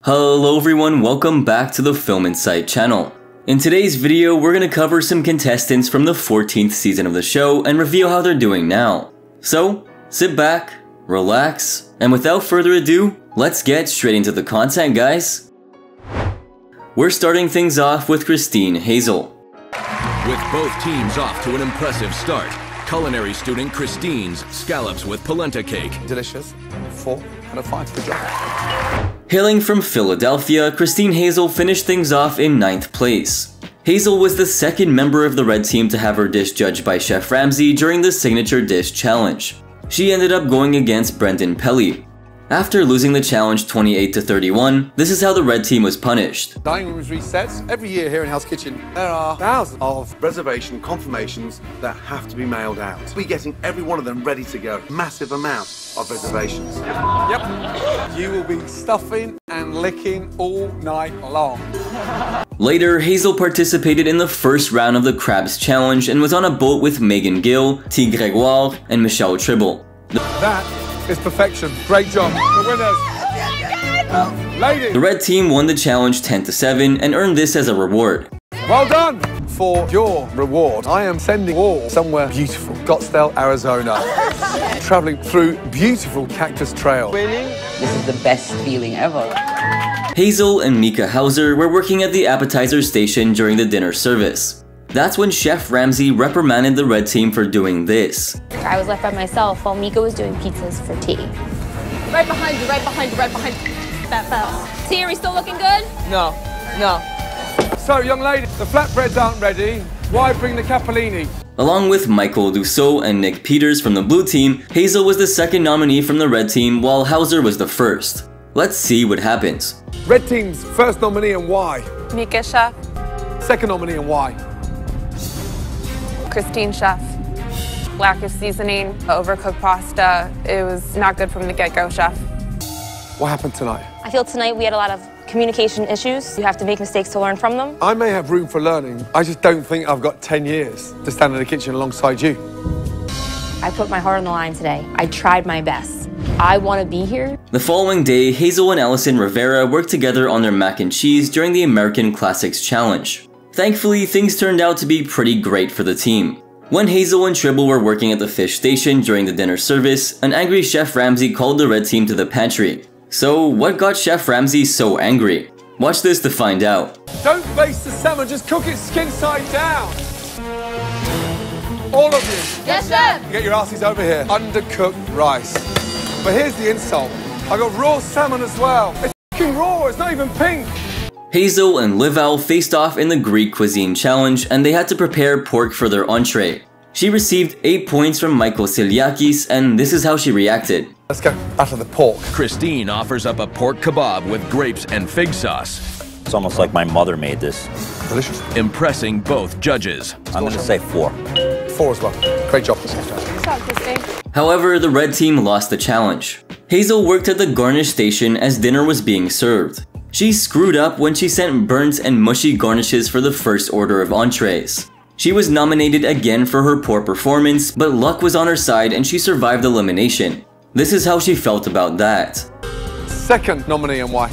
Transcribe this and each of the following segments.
Hello everyone, welcome back to the Film Insight channel. In today's video, we're gonna cover some contestants from the 14th season of the show and reveal how they're doing now. So, sit back, relax, and without further ado, let's get straight into the content, guys. We're starting things off with Christine Hazel. With both teams off to an impressive start, culinary student Christine's scallops with polenta cake. Delicious. 4 out of 5. Good job. Hailing from Philadelphia, Christine Hazel finished things off in 9th place. Hazel was the second member of the red team to have her dish judged by Chef Ramsay during the signature dish challenge. She ended up going against Brendan Pelly. After losing the challenge 28-31, this is how the red team was punished. Dining rooms resets. Every year here in Hell's Kitchen, there are thousands of reservation confirmations that have to be mailed out. We're getting every one of them ready to go. Massive amount of reservations. Yep. You will be stuffing and licking all night long. Later, Hazel participated in the first round of the Crabs Challenge and was on a boat with Megan Gill, T. Gregoire, and Michelle Tribble. That is perfection. Great job. The winners. Ladies. The red team won the challenge 10-7 and earned this as a reward. Well done. For your reward, I am sending you all somewhere beautiful. Scottsdale, Arizona. Traveling through beautiful cactus trail. This is the best feeling ever. Hazel and Bret Hauser were working at the appetizer station during the dinner service. That's when Chef Ramsay reprimanded the red team for doing this. I was left by myself while Mika was doing pizzas for tea. Right behind you, right behind you, right behind you. That fell. T, are we still looking good? No. So, young lady, the flatbreads aren't ready. Why bring the capellini? Along with Michael Dussault and Nick Peters from the blue team, Hazel was the second nominee from the red team while Hauser was the first. Let's see what happens. Red team's first nominee and why? Mika Chef. Second nominee and why? Christine Chef. Lack of seasoning, overcooked pasta. It was not good from the get-go, Chef. What happened tonight? I feel tonight we had a lot of communication issues. You have to make mistakes to learn from them. I may have room for learning. I just don't think I've got 10 years to stand in the kitchen alongside you. I put my heart on the line today. I tried my best. I want to be here. The following day, Hazel and Allison Rivera worked together on their mac and cheese during the American Classics Challenge. Thankfully, things turned out to be pretty great for the team. When Hazel and Tribble were working at the fish station during the dinner service, an angry Chef Ramsay called the red team to the pantry. So, what got Chef Ramsay so angry? Watch this to find out. Don't baste the salmon, just cook it skin side down. All of you. Yes, Chef. Get your asses over here. Undercooked rice. But here's the insult. I got raw salmon as well. It's fucking raw, it's not even pink. Hazel and Lival faced off in the Greek Cuisine Challenge and they had to prepare pork for their entree. She received 8 points from Michael Siliakis and this is how she reacted. Let's go after the pork. Christine offers up a pork kebab with grapes and fig sauce. It's almost like my mother made this. Delicious. Impressing both judges. I'm going to say 4. 4 as well. Great job. What's up, Christine? However, the red team lost the challenge. Hazel worked at the garnish station as dinner was being served. She screwed up when she sent burnt and mushy garnishes for the first order of entrees. She was nominated again for her poor performance, but luck was on her side and she survived elimination. This is how she felt about that. Second nominee and why?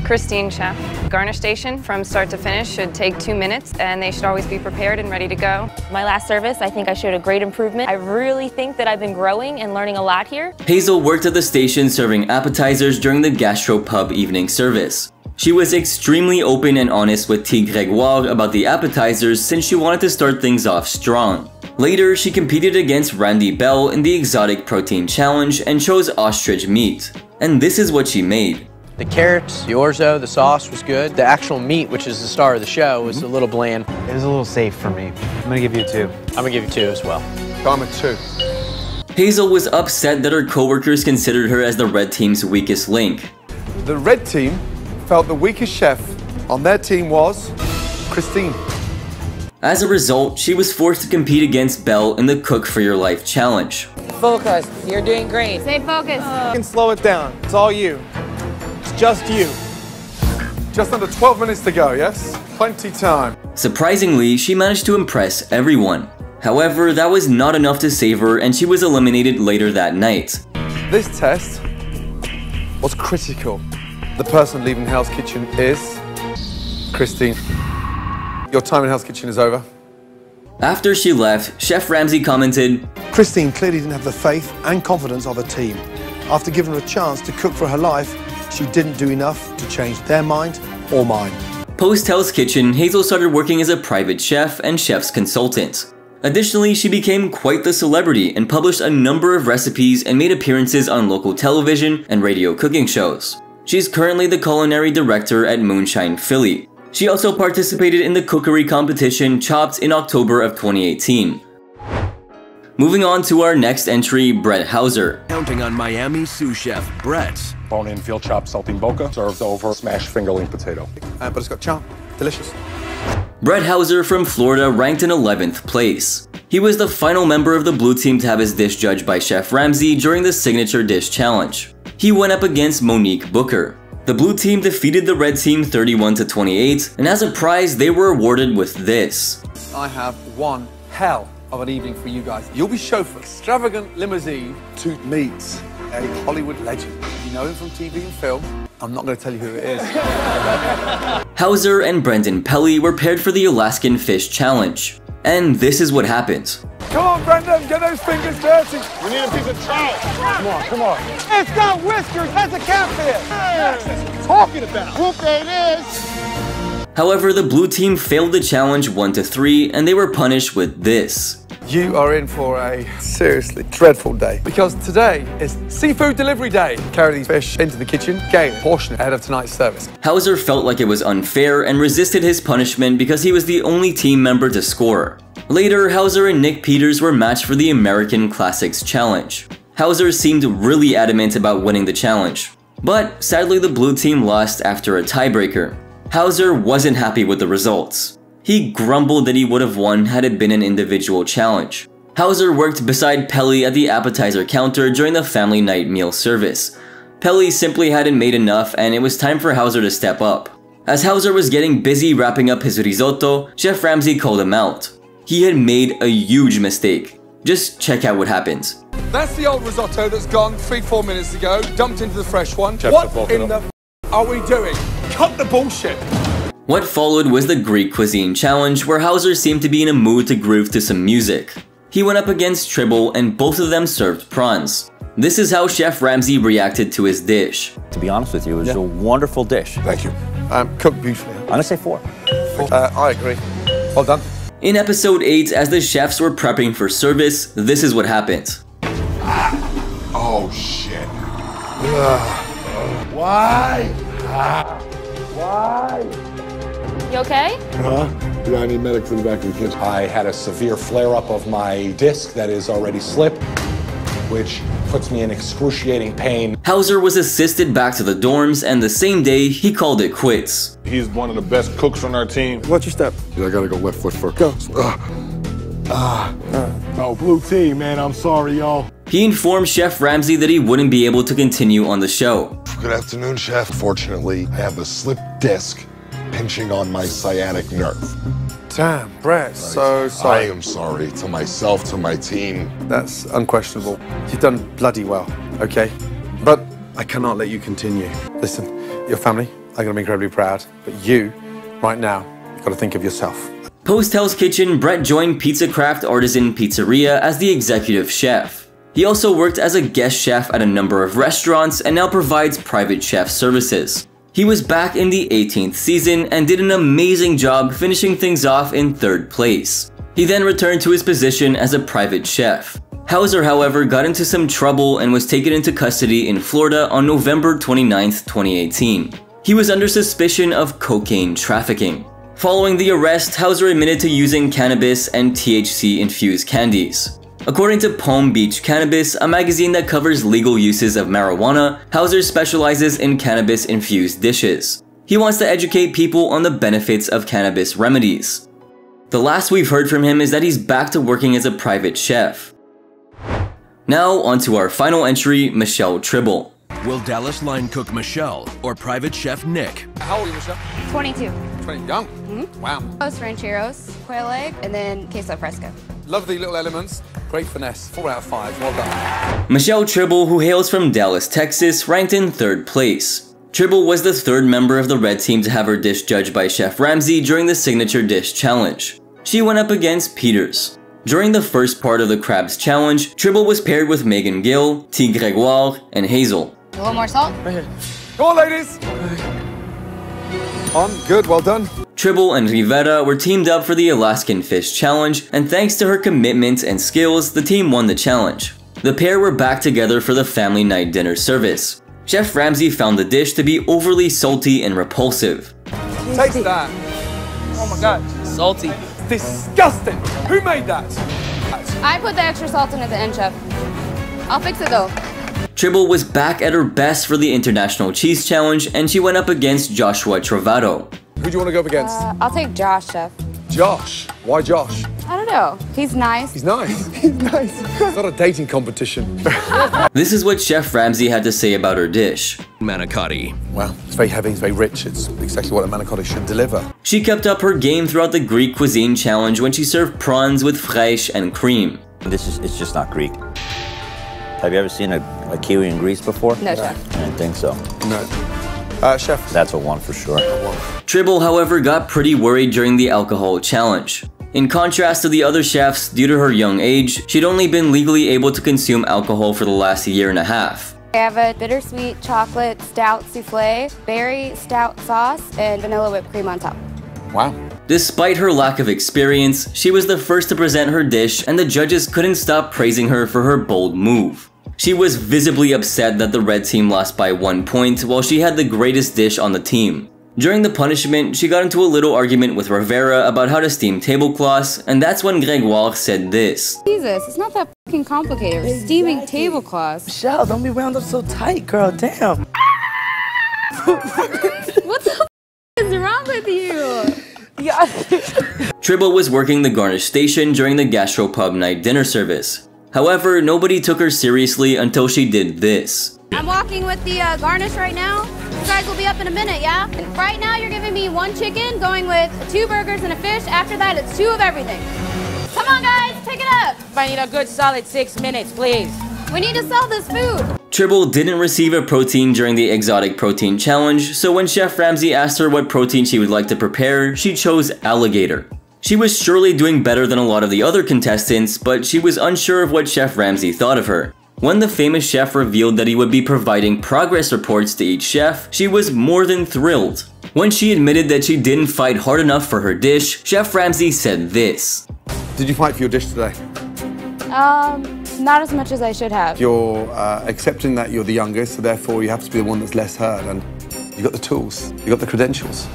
Christine Chef. Garnish station from start to finish should take 2 minutes and they should always be prepared and ready to go. My last service, I think I showed a great improvement. I really think that I've been growing and learning a lot here. Hazel worked at the station serving appetizers during the gastropub evening service. She was extremely open and honest with T. Gregoire about the appetizers since she wanted to start things off strong. Later, she competed against Randy Bell in the Exotic Protein Challenge and chose ostrich meat. And this is what she made. The carrots, the orzo, the sauce was good. The actual meat, which is the star of the show, was a little bland. It was a little safe for me. I'm gonna give you a 2. I'm gonna give you 2 as well. I'm a 2. Hazel was upset that her coworkers considered her as the red team's weakest link. The red team felt the weakest chef on their team was Christine. As a result, she was forced to compete against Bell in the Cook for Your Life challenge. Focus. You're doing great. Stay focused. You can slow it down. It's all you. It's just you. Just under 12 minutes to go, yes? Plenty time. Surprisingly, she managed to impress everyone. However, that was not enough to save her and she was eliminated later that night. This test was critical. The person leaving Hell's Kitchen is Christine. Your time in Hell's Kitchen is over. After she left, Chef Ramsay commented, Christine clearly didn't have the faith and confidence of her team. After giving her a chance to cook for her life, she didn't do enough to change their mind or mine. Post Hell's Kitchen, Hazel started working as a private chef and chef's consultant. Additionally, she became quite the celebrity and published a number of recipes and made appearances on local television and radio cooking shows. She's currently the culinary director at Moonshine Philly. She also participated in the cookery competition Chopped in October of 2018. Moving on to our next entry, Bret Hauser. Counting on Miami sous chef Bret. Bone-in veal chopped saltimbocca, served over smashed fingerling potato. But it's got charm. Delicious. Bret Hauser from Florida ranked in 11th place. He was the final member of the blue team to have his dish judged by Chef Ramsay during the Signature Dish Challenge. He went up against Monique Booker. The blue team defeated the red team 31-28, and as a prize, they were awarded with this. I have one hell of an evening for you guys. You'll be chauffeured extravagant limousine to meet a Hollywood legend. You know him from TV and film. I'm not going to tell you who it is. Hauser and Brendan Pelly were paired for the Alaskan Fish Challenge. And this is what happened. Come on, Brendan, get those fingers dirty. We need a piece of trout. Come on, come on. It's got whiskers. That's a catfish. That's what we're talking about. Whoop, there it is. However, the blue team failed the challenge 1-3, and they were punished with this. You are in for a seriously dreadful day, because today is seafood delivery day. Carry these fish into the kitchen, gain a portion ahead of tonight's service. Hauser felt like it was unfair and resisted his punishment because he was the only team member to score. Later, Hauser and Nick Peters were matched for the American Classics Challenge. Hauser seemed really adamant about winning the challenge, but sadly the blue team lost after a tiebreaker. Hauser wasn't happy with the results. He grumbled that he would have won had it been an individual challenge. Hauser worked beside Pelly at the appetizer counter during the family night meal service. Pelly simply hadn't made enough, and it was time for Hauser to step up. As Hauser was getting busy wrapping up his risotto, Chef Ramsay called him out. He had made a huge mistake. Just check out what happened. That's the old risotto that's gone 3-4 minutes ago, dumped into the fresh one. Chef, What in the are we doing? Cut the bullshit. What followed was the Greek Cuisine Challenge, where Hauser seemed to be in a mood to groove to some music. He went up against Tribble, and both of them served prawns. This is how Chef Ramsay reacted to his dish. To be honest with you, it was a wonderful dish. Thank you. Cooked beautifully. I'm gonna say 4. I agree. Well done. In episode 8, as the chefs were prepping for service, this is what happened. Oh, shit. Why? Why? You okay? Huh? Yeah, I need medics in the back of the kitchen. I had a severe flare-up of my disc that is already slipped, which puts me in excruciating pain. Hauser was assisted back to the dorms, and the same day, he called it quits. He's one of the best cooks on our team. Watch your step. Yeah, I gotta go left foot first. Go. Oh, blue team, man, I'm sorry, y'all. He informed Chef Ramsay that he wouldn't be able to continue on the show. Good afternoon, Chef. Fortunately, I have a slipped disc pinching on my sciatic nerve. Damn, Bret, so sorry. I am sorry to myself, to my team. That's unquestionable. You've done bloody well, okay? But I cannot let you continue. Listen, your family are going to be incredibly proud, but you, right now, you've got to think of yourself. Post Hell's Kitchen, Bret joined Pizza Craft Artisan Pizzeria as the executive chef. He also worked as a guest chef at a number of restaurants and now provides private chef services. He was back in the 18th season and did an amazing job finishing things off in 3rd place. He then returned to his position as a private chef. Hauser, however, got into some trouble and was taken into custody in Florida on November 29, 2018. He was under suspicion of cocaine trafficking. Following the arrest, Hauser admitted to using cannabis and THC-infused candies. According to Palm Beach Cannabis, a magazine that covers legal uses of marijuana, Hauser specializes in cannabis-infused dishes. He wants to educate people on the benefits of cannabis remedies. The last we've heard from him is that he's back to working as a private chef. Now, onto our final entry, Michelle Tribble. Will Dallas line cook Michelle or private chef Nick? How old are you, Michelle? 22. 20, young. Wow. Roast rancheros, quail egg, and then queso fresco. Love the little elements. Great finesse. 4 out of 5. Well done. Michelle Tribble, who hails from Dallas, Texas, ranked in 3rd place. Tribble was the third member of the red team to have her dish judged by Chef Ramsay during the signature dish challenge. She went up against Peters. During the first part of the crabs challenge, Tribble was paired with Megan Gill, T. Gregoire, and Hazel. A little more salt? Right here. Go on, ladies! On, good, well done. Tribble and Rivera were teamed up for the Alaskan Fish Challenge, and thanks to her commitment and skills, the team won the challenge. The pair were back together for the family night dinner service. Chef Ramsay found the dish to be overly salty and repulsive. Taste that. Oh my god. Salty. Disgusting. Who made that? I put the extra salt in at the end, Chef. I'll fix it though. Tribble was back at her best for the International Cheese Challenge, and she went up against Joshua Travato. Who do you want to go up against? I'll take Josh, Chef. Josh. Why Josh? I don't know. He's nice. He's nice. He's nice. It's not a dating competition. This is what Chef Ramsay had to say about her dish. Manicotti. Well, it's very heavy, it's very rich. It's exactly what a manicotti should deliver. She kept up her game throughout the Greek cuisine challenge when she served prawns with fraiche and cream. It's just not Greek. Have you ever seen a kiwi in Greece before? No, Chef. I didn't think so. No. Chef. That's a one for sure. Tribble, however, got pretty worried during the alcohol challenge. In contrast to the other chefs, due to her young age, she'd only been legally able to consume alcohol for the last year and a half. I have a bittersweet chocolate stout souffle, berry stout sauce, and vanilla whipped cream on top. Wow. Despite her lack of experience, she was the first to present her dish, and the judges couldn't stop praising her for her bold move. She was visibly upset that the red team lost by 1 point while she had the greatest dish on the team. During the punishment, she got into a little argument with Rivera about how to steam tablecloths, and that's when Gregoire said this. Jesus, it's not that fucking complicated. We're steaming tablecloths. Michelle, don't be wound up so tight, girl. Damn. What the is wrong with you? Yeah. Tribble was working the garnish station during the gastropub night dinner service. However, nobody took her seriously until she did this. I'm walking with the garnish right now. You guys will be up in a minute, yeah? And right now you're giving me 1 chicken, going with 2 burgers and a fish. After that, it's 2 of everything. Come on, guys, pick it up. I need a good solid 6 minutes, please. We need to sell this food. Tribble didn't receive a protein during the exotic protein challenge, so when Chef Ramsay asked her what protein she would like to prepare, she chose alligator. She was surely doing better than a lot of the other contestants, but she was unsure of what Chef Ramsay thought of her. When the famous chef revealed that he would be providing progress reports to each chef, she was more than thrilled. When she admitted that she didn't fight hard enough for her dish, Chef Ramsay said this. Did you fight for your dish today? Not as much as I should have. You're accepting that you're the youngest, so therefore you have to be the one that's less heard, and you got the tools, you got the credentials.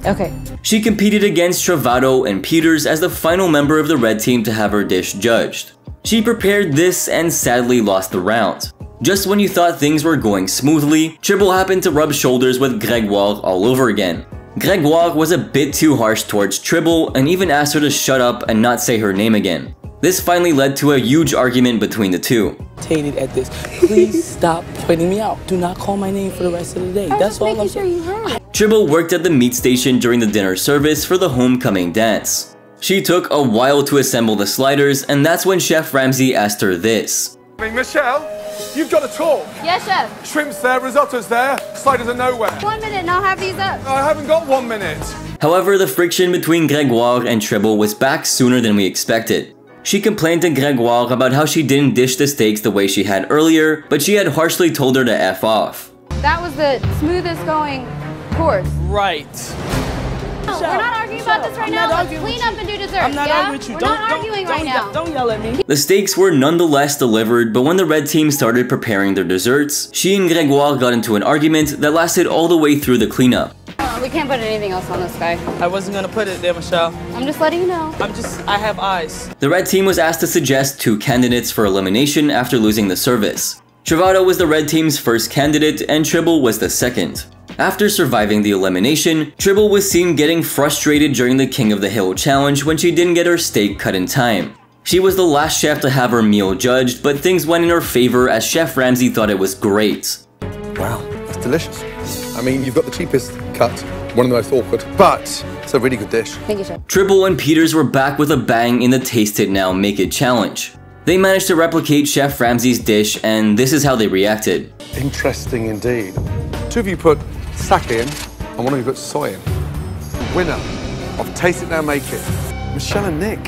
Okay. She competed against Travato and Peters as the final member of the red team to have her dish judged. She prepared this and sadly lost the round. Just when you thought things were going smoothly, Tribble happened to rub shoulders with Gregoire all over again. Gregoire was a bit too harsh towards Tribble and even asked her to shut up and not say her name again. This finally led to a huge argument between the two. At this, please stop pointing me out. Do not call my name for the rest of the day. That's all I'm saying. Tribble worked at the meat station during the dinner service for the homecoming dance. She took a while to assemble the sliders, and that's when Chef Ramsay asked her this. Michelle, you've got to talk. Yes, Chef. Shrimp's there, risotto's there, sliders are nowhere. 1 minute and I'll have these up. I haven't got 1 minute. However, the friction between Gregoire and Tribble was back sooner than we expected. She complained to Gregoire about how she didn't dish the steaks the way she had earlier, but she had harshly told her to F off. That was the smoothest going course. Right. No, we're not arguing about this right now. Let's clean up and do dessert. I'm not arguing with you. We're not arguing right now. Don't yell at me. The steaks were nonetheless delivered, but when the red team started preparing their desserts, she and Gregoire got into an argument that lasted all the way through the cleanup. We can't put anything else on this guy. I wasn't gonna put it there, Michelle. I'm just letting you know. I have eyes. The red team was asked to suggest 2 candidates for elimination after losing the service. Travato was the red team's first candidate and Tribble was the second. After surviving the elimination, Tribble was seen getting frustrated during the King of the Hill challenge when she didn't get her steak cut in time. She was the last chef to have her meal judged, but things went in her favor as Chef Ramsay thought it was great. Wow, that's delicious. I mean, you've got the cheapest cut, one of the most awkward, but it's a really good dish. Thank you, Chef. Tribble and Peters were back with a bang in the Taste It Now, Make It challenge. They managed to replicate Chef Ramsay's dish, and this is how they reacted. Interesting indeed. 2 of you put sake in, and one of you put soy in. Winner of Taste It Now Make It, Michelle and Nick.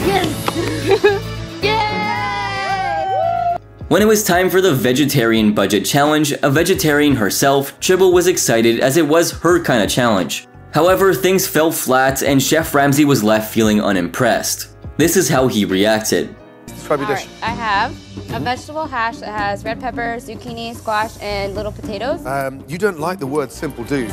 When it was time for the vegetarian budget challenge, a vegetarian herself, Tribble was excited as it was her kind of challenge. However, things fell flat and Chef Ramsay was left feeling unimpressed. This is how he reacted. Describe your dish. I have a vegetable hash that has red pepper, zucchini, squash, and little potatoes. You don't like the word simple, do you?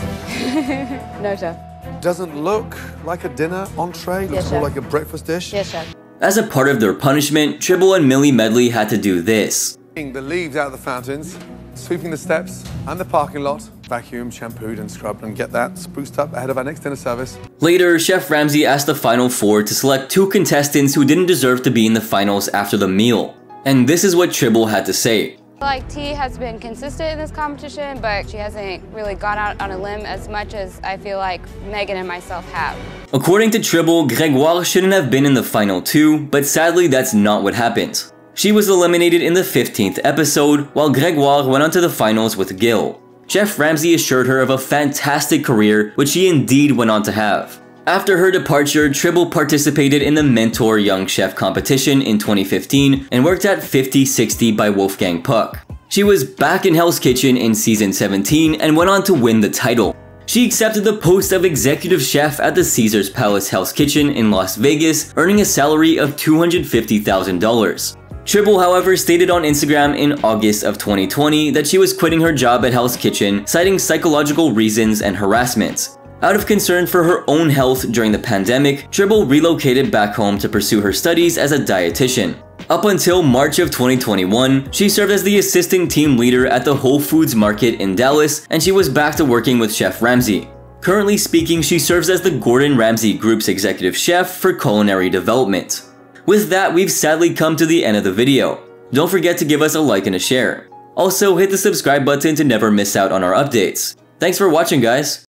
No, chef. Doesn't look like a dinner entree, looks Yes, more chef. like a breakfast dish. Yes, chef. As a part of their punishment, Tribble and Millie Medley had to do this. Taking the leaves out of the fountains, sweeping the steps and the parking lot, vacuumed, shampooed and scrubbed, and get that spruced up ahead of our next dinner service. Later, Chef Ramsay asked the final four to select 2 contestants who didn't deserve to be in the finals after the meal. And this is what Tribble had to say. Like, T has been consistent in this competition, but she hasn't really gone out on a limb as much as I feel like Megan and myself have. According to Tribble, Gregoire shouldn't have been in the final 2, but sadly that's not what happened. She was eliminated in the 15th episode, while Gregoire went on to the finals with Gil. Chef Ramsay assured her of a fantastic career, which she indeed went on to have. After her departure, Tribble participated in the Mentor Young Chef competition in 2015 and worked at 50/60 by Wolfgang Puck. She was back in Hell's Kitchen in season 17 and went on to win the title. She accepted the post of executive chef at the Caesars Palace Hell's Kitchen in Las Vegas, earning a salary of $250,000. Tribble, however, stated on Instagram in August of 2020 that she was quitting her job at Hell's Kitchen, citing psychological reasons and harassment. Out of concern for her own health during the pandemic, Tribble relocated back home to pursue her studies as a dietitian. Up until March of 2021, she served as the assistant team leader at the Whole Foods Market in Dallas, and she was back to working with Chef Ramsay. Currently speaking, she serves as the Gordon Ramsay Group's executive chef for culinary development. With that, we've sadly come to the end of the video. Don't forget to give us a like and a share. Also, hit the subscribe button to never miss out on our updates. Thanks for watching, guys!